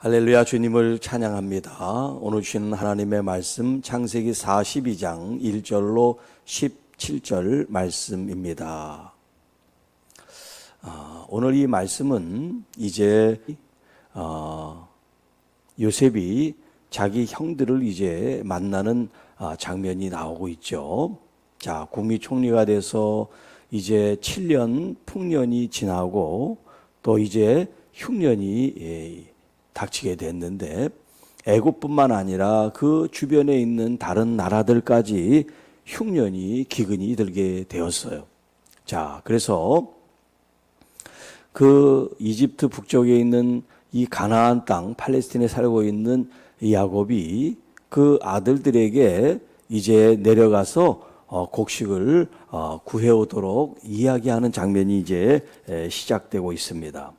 할렐루야, 주님을 찬양합니다. 오늘 주시는 하나님의 말씀 창세기 42장 1절로 17절 말씀입니다. 오늘 이 말씀은 이제 요셉이 자기 형들을 이제 만나는 장면이 나오고 있죠. 자, 국미 총리가 돼서 이제 7년 풍년이 지나고 또 이제 흉년이 닥치게 됐는데, 애국뿐만 아니라 그 주변에 있는 다른 나라들까지 흉년이 기근이 들게 되었어요. 자, 그래서 그 이집트 북쪽에 있는 이 가나안 땅, 팔레스틴에 살고 있는 야곱이 그 아들들에게 이제 내려가서 곡식을 구해오도록 이야기하는 장면이 이제 시작되고 있습니다.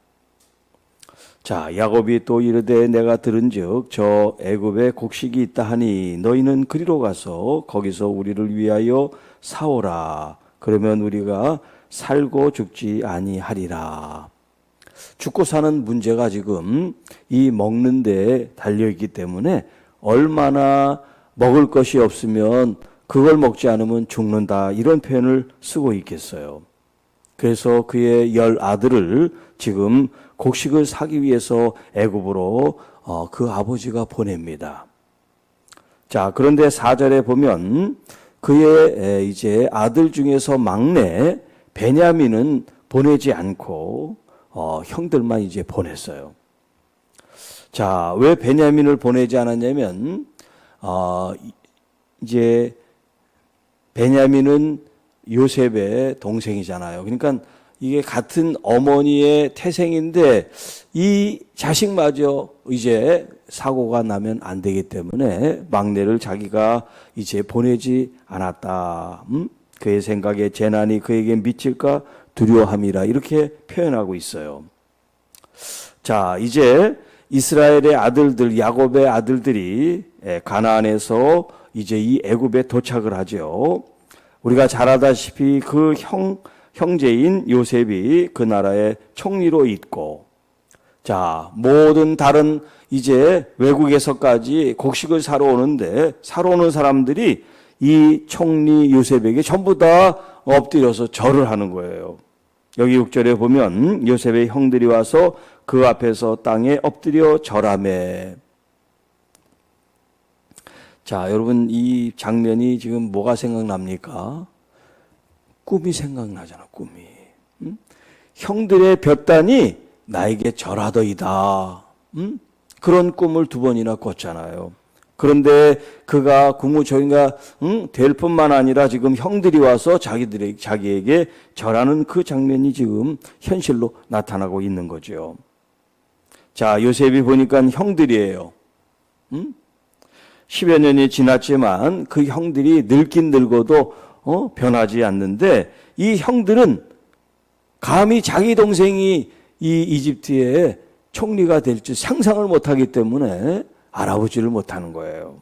자, 야곱이 또 이르되 내가 들은즉 저 애굽에 곡식이 있다 하니 너희는 그리로 가서 거기서 우리를 위하여 사오라. 그러면 우리가 살고 죽지 아니하리라. 죽고 사는 문제가 지금 이 먹는 데 달려있기 때문에 얼마나 먹을 것이 없으면 그걸 먹지 않으면 죽는다, 이런 표현을 쓰고 있겠어요. 그래서 그의 10아들을 지금 곡식을 사기 위해서 애굽으로 그 아버지가 보냅니다. 자, 그런데 4절에 보면 그의 이제 아들 중에서 막내 베냐민은 보내지 않고 형들만 이제 보냈어요. 자, 왜 베냐민을 보내지 않았냐면 이제 베냐민은 요셉의 동생이잖아요. 그러니까 이게 같은 어머니의 태생인데 이 자식마저 이제 사고가 나면 안 되기 때문에 막내를 자기가 이제 보내지 않았다. 그의 생각에 재난이 그에게 미칠까 두려워함이라, 이렇게 표현하고 있어요. 자, 이제 이스라엘의 아들들, 야곱의 아들들이 가나안에서 이제 이 애굽에 도착을 하죠. 우리가 잘 알다시피 그 형제인 요셉이 그 나라의 총리로 있고, 자, 모든 다른 이제 외국에서까지 곡식을 사러 오는데, 사러 오는 사람들이 이 총리 요셉에게 전부 다 엎드려서 절을 하는 거예요. 여기 6절에 보면 요셉의 형들이 와서 그 앞에서 땅에 엎드려 절하매. 자, 여러분, 이 장면이 지금 뭐가 생각납니까? 꿈이 생각나잖아, 꿈이. 형들의 볕단이 나에게 절하더이다. 그런 꿈을 2번이나 꿨잖아요. 그런데 그가 국무총리가 될 뿐만 아니라 지금 형들이 와서 자기에게 절하는 그 장면이 지금 현실로 나타나고 있는 거죠. 자, 요셉이 보니까 형들이에요. 10여 년이 지났지만 그 형들이 늙긴 늙어도 변하지 않는데, 이 형들은 감히 자기 동생이 이 이집트의 총리가 될 줄 상상을 못하기 때문에 알아보지를 못하는 거예요.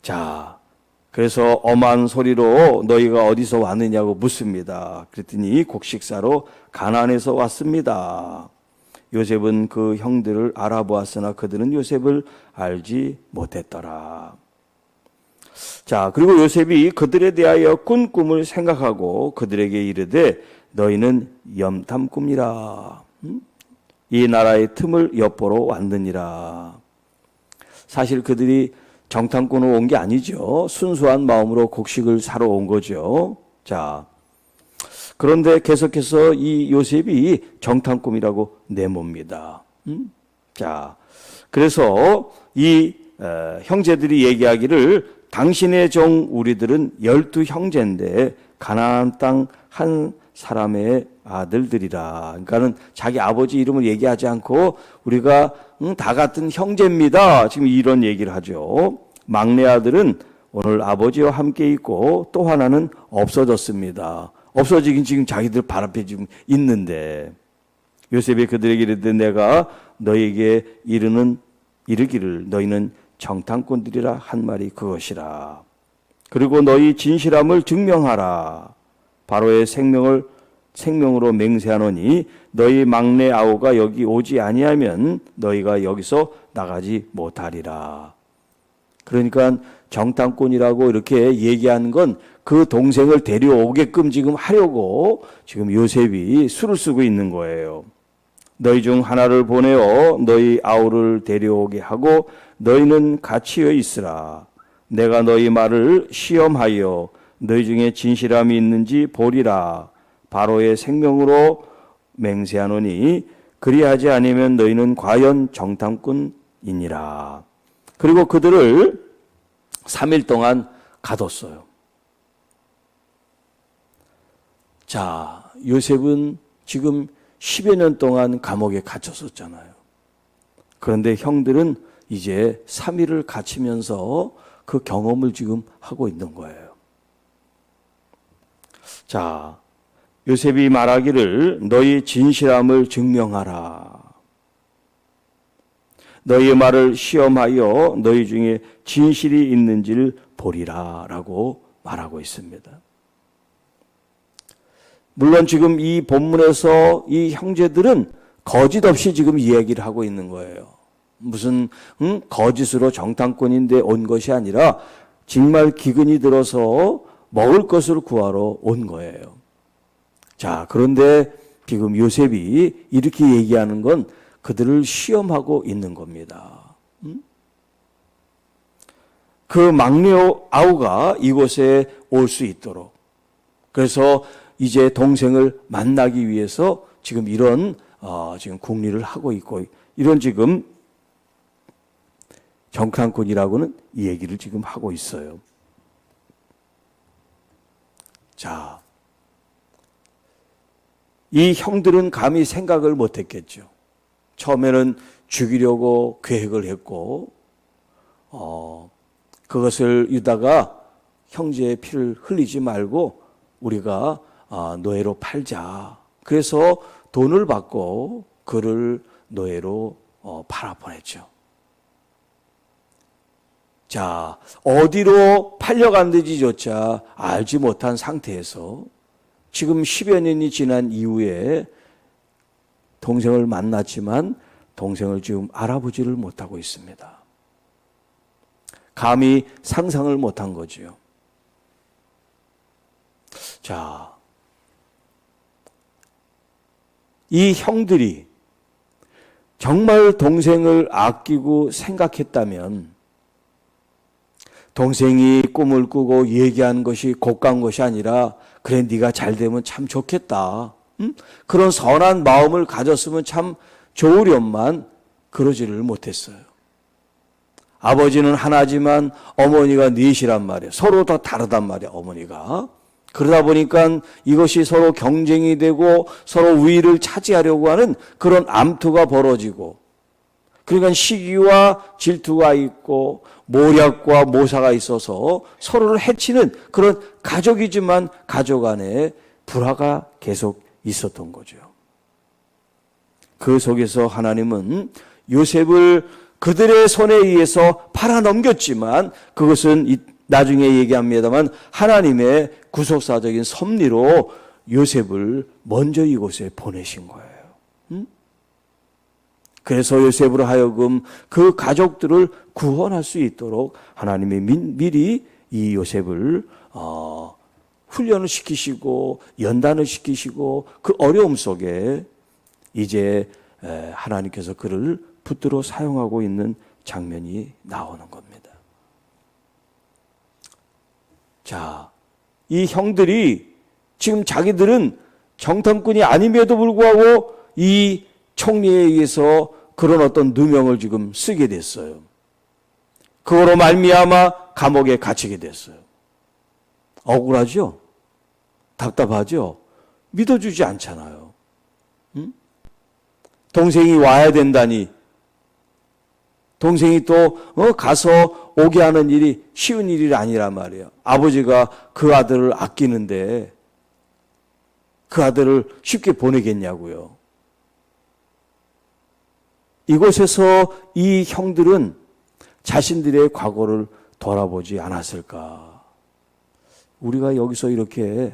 자, 그래서 엄한 소리로 너희가 어디서 왔느냐고 묻습니다. 그랬더니 곡식사로 가나안에서 왔습니다. 요셉은 그 형들을 알아보았으나 그들은 요셉을 알지 못했더라. 자, 그리고 요셉이 그들에 대하여 꾼 꿈을 생각하고 그들에게 이르되 너희는 염탐꾼이라. 이 나라의 틈을 엿보러 왔느니라. 사실 그들이 정탐꾼으로 온 게 아니죠. 순수한 마음으로 곡식을 사러 온 거죠. 자, 그런데 계속해서 이 요셉이 정탐꾼이라고 내멉니다. 자, 그래서 이 형제들이 얘기하기를 당신의 종 우리들은 12형제인데 가나안 땅 한 사람의 아들들이라. 그러니까는 자기 아버지 이름을 얘기하지 않고 우리가 다 같은 형제입니다, 지금 이런 얘기를 하죠. 막내 아들은 오늘 아버지와 함께 있고 또 하나는 없어졌습니다. 없어지긴 지금 자기들 발 앞에 지금 있는데, 요셉이 그들에게 이르되 내가 너에게 이르기를 너희는 정탐꾼들이라 한 말이 그것이라. 그리고 너희 진실함을 증명하라. 바로의 생명을 생명으로 맹세하노니 너희 막내 아우가 여기 오지 아니하면 너희가 여기서 나가지 못하리라. 그러니까 정탐꾼이라고 이렇게 얘기하는 건 그 동생을 데려오게끔 지금 하려고 지금 요셉이 수를 쓰고 있는 거예요. 너희 중 하나를 보내어 너희 아우를 데려오게 하고 너희는 같이여 있으라. 내가 너희 말을 시험하여 너희 중에 진실함이 있는지 보리라. 바로의 생명으로 맹세하노니 그리하지 아니면 너희는 과연 정탐꾼이니라. 그리고 그들을 3일 동안 가뒀어요. 자, 요셉은 지금 10여 년 동안 감옥에 갇혔었잖아요. 그런데 형들은 이제 3일을 갇히면서 그 경험을 지금 하고 있는 거예요. 자, 요셉이 말하기를 너희 진실함을 증명하라. 너희 말을 시험하여 너희 중에 진실이 있는지를 보리라 라고 말하고 있습니다. 물론 지금 이 본문에서 이 형제들은 거짓 없이 지금 이야기를 하고 있는 거예요. 무슨 거짓으로 정탐꾼인데 온 것이 아니라 정말 기근이 들어서 먹을 것을 구하러 온 거예요. 자, 그런데 지금 요셉이 이렇게 얘기하는 건 그들을 시험하고 있는 겁니다. 그 막내 아우가 이곳에 올 수 있도록. 그래서 이제 동생을 만나기 위해서 지금 이런 지금 궁리를 하고 있고 이런 지금 정탐꾼이라고는 이 얘기를 지금 하고 있어요. 자, 이 형들은 감히 생각을 못했겠죠. 처음에는 죽이려고 계획을 했고 그것을 유다가 형제의 피를 흘리지 말고 우리가 노예로 팔자. 그래서 돈을 받고 그를 노예로 팔아보냈죠. 자, 어디로 팔려갔는지조차 알지 못한 상태에서 지금 10여 년이 지난 이후에 동생을 만났지만 동생을 지금 알아보지를 못하고 있습니다. 감히 상상을 못한 거지요. 자, 이 형들이 정말 동생을 아끼고 생각했다면 동생이 꿈을 꾸고 얘기하는 것이 고가운 것이 아니라 그래 네가 잘 되면 참 좋겠다. 그런 선한 마음을 가졌으면 참 좋으련만 그러지를 못했어요. 아버지는 하나지만 어머니가 넷이란 말이에요. 서로 다 다르단 말이에요, 어머니가. 그러다 보니까 이것이 서로 경쟁이 되고 서로 우위를 차지하려고 하는 그런 암투가 벌어지고, 그러니까 시기와 질투가 있고 모략과 모사가 있어서 서로를 해치는 그런 가족이지만 가족 안에 불화가 계속 있었던 거죠. 그 속에서 하나님은 요셉을 그들의 손에 의해서 팔아넘겼지만 그것은 나중에 얘기합니다만 하나님의 구속사적인 섭리로 요셉을 먼저 이곳에 보내신 거예요. 그래서 요셉으로 하여금 그 가족들을 구원할 수 있도록 하나님이 미리 이 요셉을 훈련을 시키시고 연단을 시키시고 그 어려움 속에 이제 하나님께서 그를 붙들어 사용하고 있는 장면이 나오는 겁니다. 자, 이 형들이 지금 자기들은 정탐꾼이 아님에도 불구하고 이 총리에 의해서 그런 어떤 누명을 지금 쓰게 됐어요. 그거로 말미암아 감옥에 갇히게 됐어요. 억울하죠? 답답하죠? 믿어주지 않잖아요. 동생이 와야 된다니, 동생이 또 가서 오게 하는 일이 쉬운 일이 아니란 말이에요. 아버지가 그 아들을 아끼는데 그 아들을 쉽게 보내겠냐고요. 이곳에서 이 형들은 자신들의 과거를 돌아보지 않았을까. 우리가 여기서 이렇게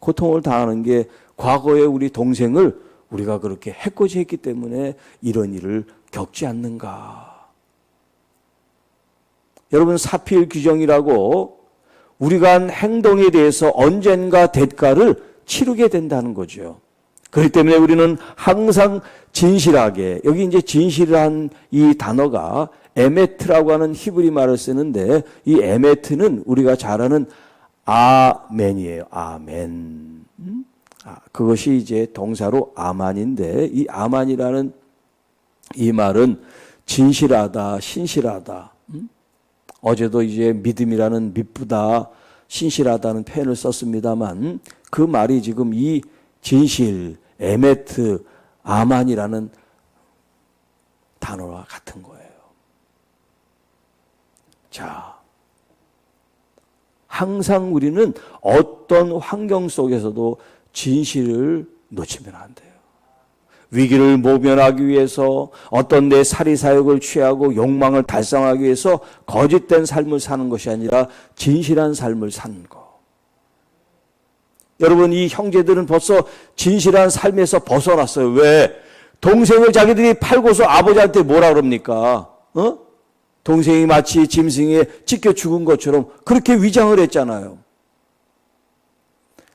고통을 당하는 게 과거에 우리 동생을 우리가 그렇게 해코지했기 때문에 이런 일을 겪지 않는가. 여러분, 사필 규정이라고 우리가 한 행동에 대해서 언젠가 대가를 치르게 된다는 거죠. 그렇기 때문에 우리는 항상 진실하게, 여기 이제 진실이란 이 단어가 에메트라고 하는 히브리 말을 쓰는데, 이 에메트는 우리가 잘 아는 아멘이에요. 아멘. 그것이 이제 동사로 아만인데, 이 아만이라는 이 말은 진실하다, 신실하다. 어제도 이제 믿음이라는 미쁘다, 신실하다는 표현을 썼습니다만, 그 말이 지금 이 진실, 에메트, 아만이라는 단어와 같은 거예요. 자, 항상 우리는 어떤 환경 속에서도 진실을 놓치면 안 돼요. 위기를 모면하기 위해서, 어떤 내 사리사욕을 취하고 욕망을 달성하기 위해서 거짓된 삶을 사는 것이 아니라 진실한 삶을 사는 것. 여러분, 이 형제들은 벌써 진실한 삶에서 벗어났어요. 왜? 동생을 자기들이 팔고서 아버지한테 뭐라 그럽니까? 동생이 마치 짐승에 찢겨 죽은 것처럼 그렇게 위장을 했잖아요.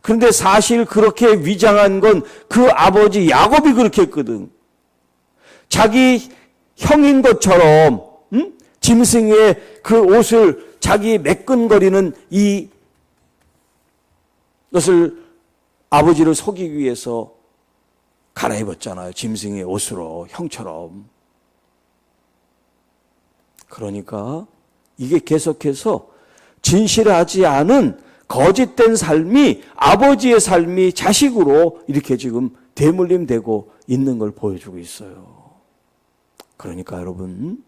그런데 사실 그렇게 위장한 건 그 아버지 야곱이 그렇게 했거든. 자기 형인 것처럼 짐승의 그 옷을, 자기 매끈거리는 이 것을 아버지를 속이기 위해서 갈아입었잖아요. 짐승의 옷으로, 형처럼. 그러니까 이게 계속해서 진실하지 않은 거짓된 삶이, 아버지의 삶이 자식으로 이렇게 지금 대물림되고 있는 걸 보여주고 있어요. 그러니까 여러분,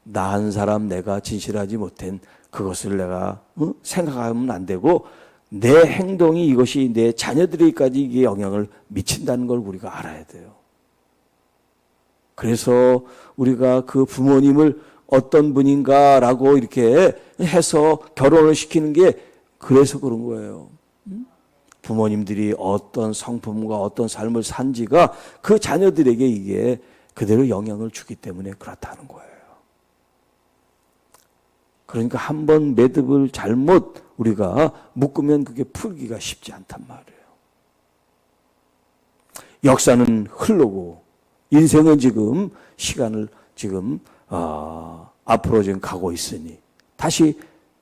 나 한 사람 내가 진실하지 못한 그것을 내가 생각하면 안 되고, 내 행동이, 이것이 내 자녀들에게까지 이게 영향을 미친다는 걸 우리가 알아야 돼요. 그래서 우리가 그 부모님을 어떤 분인가라고 이렇게 해서 결혼을 시키는 게 그래서 그런 거예요. 부모님들이 어떤 성품과 어떤 삶을 산지가 그 자녀들에게 이게 그대로 영향을 주기 때문에 그렇다는 거예요. 그러니까 한번 매듭을 잘못 우리가 묶으면 그게 풀기가 쉽지 않단 말이에요. 역사는 흐르고 인생은 지금 시간을 지금 앞으로 지금 가고 있으니 다시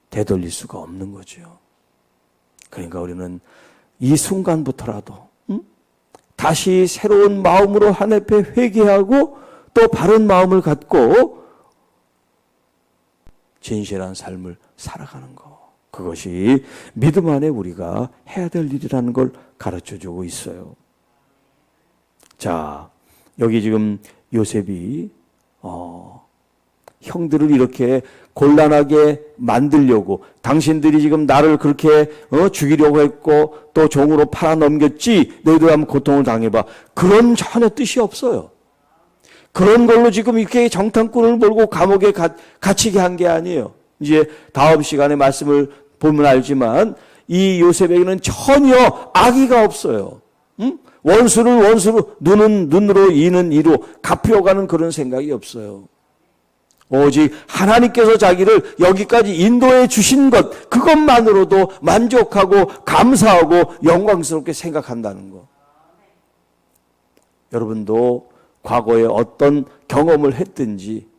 되돌릴 수가 없는 거죠. 그러니까 우리는 이 순간부터라도 다시 새로운 마음으로 하나님 앞에 회개하고 또 바른 마음을 갖고 진실한 삶을 살아가는 것. 그것이 믿음 안에 우리가 해야 될 일이라는 걸 가르쳐주고 있어요. 자, 여기 지금 요셉이 형들을 이렇게 곤란하게 만들려고, 당신들이 지금 나를 그렇게 죽이려고 했고 또 종으로 팔아넘겼지, 너희들 한번 고통을 당해봐. 그런 전혀 뜻이 없어요. 그런 걸로 지금 이렇게 정탐꾼을 몰고 감옥에 갇히게 한 게 아니에요. 이제 다음 시간에 말씀을 보면 알지만 이 요셉에게는 전혀 악의가 없어요. 원수를 원수로, 눈은 눈으로, 이는 이로 갚혀가는 그런 생각이 없어요. 오직 하나님께서 자기를 여기까지 인도해 주신 것, 그것만으로도 만족하고 감사하고 영광스럽게 생각한다는 것. 여러분도 과거에 어떤 경험을 했든지,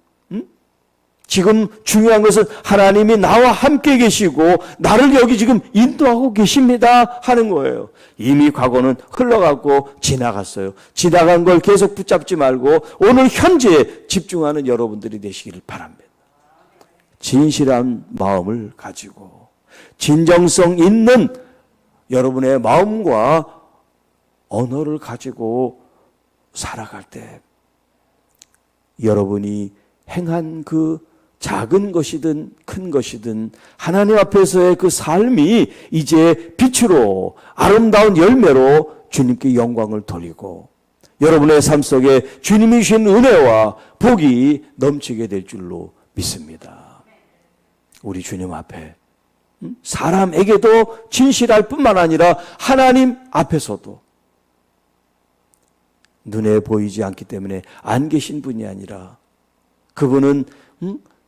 지금 중요한 것은 하나님이 나와 함께 계시고 나를 여기 지금 인도하고 계십니다 하는 거예요. 이미 과거는 흘러가고 지나갔어요. 지나간 걸 계속 붙잡지 말고 오늘 현재에 집중하는 여러분들이 되시기를 바랍니다. 진실한 마음을 가지고 진정성 있는 여러분의 마음과 언어를 가지고 살아갈 때 여러분이 행한 그 작은 것이든 큰 것이든 하나님 앞에서의 그 삶이 이제 빛으로, 아름다운 열매로 주님께 영광을 돌리고 여러분의 삶 속에 주님이 주신 은혜와 복이 넘치게 될 줄로 믿습니다. 우리 주님 앞에 사람에게도 진실할 뿐만 아니라 하나님 앞에서도 눈에 보이지 않기 때문에 안 계신 분이 아니라 그분은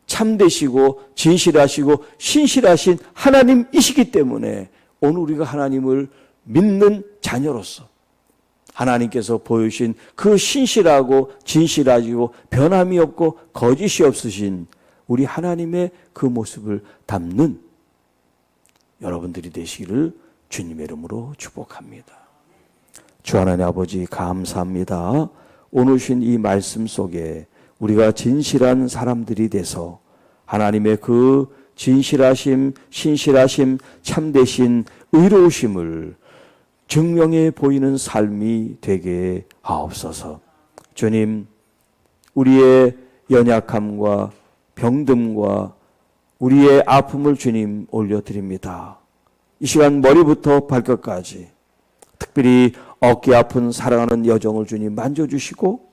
참되시고 진실하시고 신실하신 하나님이시기 때문에 오늘 우리가 하나님을 믿는 자녀로서 하나님께서 보여주신 그 신실하고 진실하시고 변함이 없고 거짓이 없으신 우리 하나님의 그 모습을 담는 여러분들이 되시기를 주님의 이름으로 축복합니다. 주 하나님 아버지 감사합니다. 오늘 주신 이 말씀 속에 우리가 진실한 사람들이 돼서 하나님의 그 진실하심, 신실하심, 참되신 의로우심을 증명해 보이는 삶이 되게 하옵소서. 주님, 우리의 연약함과 병듦과 우리의 아픔을 주님 올려드립니다. 이 시간 머리부터 발끝까지 특별히 어깨 아픈 사랑하는 여정을 주님 만져주시고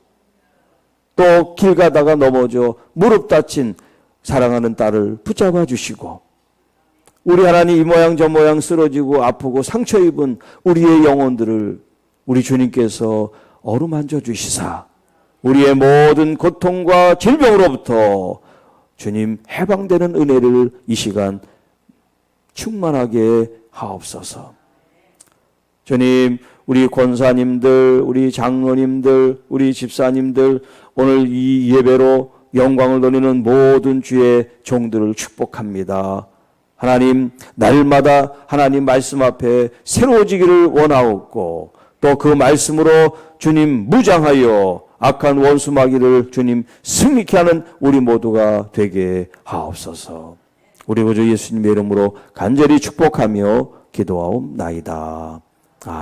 또 길 가다가 넘어져 무릎 다친 사랑하는 딸을 붙잡아 주시고 우리 하나님 이 모양 저 모양 쓰러지고 아프고 상처 입은 우리의 영혼들을 우리 주님께서 어루만져 주시사 우리의 모든 고통과 질병으로부터 주님 해방되는 은혜를 이 시간 충만하게 하옵소서. 주님, 우리 권사님들, 우리 장로님들, 우리 집사님들 오늘 이 예배로 영광을 돌리는 모든 주의 종들을 축복합니다. 하나님, 날마다 하나님 말씀 앞에 새로워지기를 원하옵고 또 그 말씀으로 주님 무장하여 악한 원수 마귀를 주님 승리케 하는 우리 모두가 되게 하옵소서. 우리 구주 예수님의 이름으로 간절히 축복하며 기도하옵나이다.